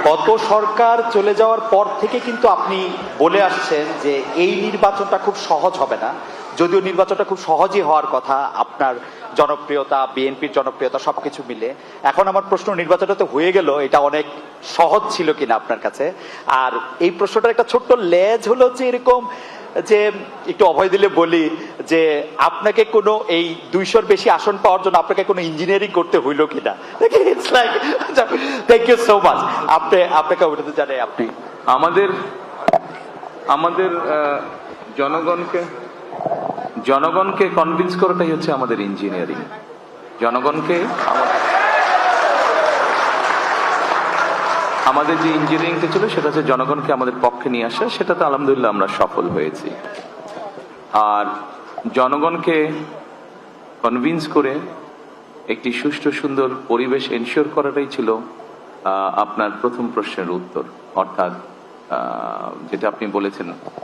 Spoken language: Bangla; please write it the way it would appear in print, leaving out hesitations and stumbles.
গত সরকার চলে যাওয়ার পর থেকে কিন্তু আপনি বলে আসছেন যে এই নির্বাচনটা খুব সহজ হবে না, যদিও নির্বাচনটা খুব সহজই হওয়ার কথা, আপনার জনপ্রিয়তা, বিএনপির জনপ্রিয়তা সবকিছু মিলে। এখন আমার প্রশ্ন, নির্বাচনটা তো হয়ে গেল, এটা অনেক সহজ ছিল কিনা আপনার কাছে? আর এই প্রশ্নটার একটা ছোট্ট লেজ হলো যে এরকম যে, একটু অভয় দিলে বলি যে আপনাকে কোনো এই 200-র বেশি আসন পাওয়ার জন্য আপনাকে কোনো ইঞ্জিনিয়ারিং করতে হইলো কিনা? It's like, thank you so much. আপনাকে ওটাতে জানাই। আপনি আমাদের জনগণকে কনভিন্স করাটাই হচ্ছে আমাদের ইঞ্জিনিয়ারিং। জনগণকে আমাদের যে ইঞ্জিনিয়ারিংটা ছিল সেটা হচ্ছে জনগণকে আমাদের পক্ষে নিয়ে আসা, সেটাতে আলহামদুলিল্লাহ আমরা সফল হয়েছি। আর জনগণকে কনভিন্স করে একটি সুষ্ঠু সুন্দর পরিবেশ এনশিওর করাটাই ছিল আপনার প্রথম প্রশ্নের উত্তর, অর্থাৎ যেটা আপনি বলেছেন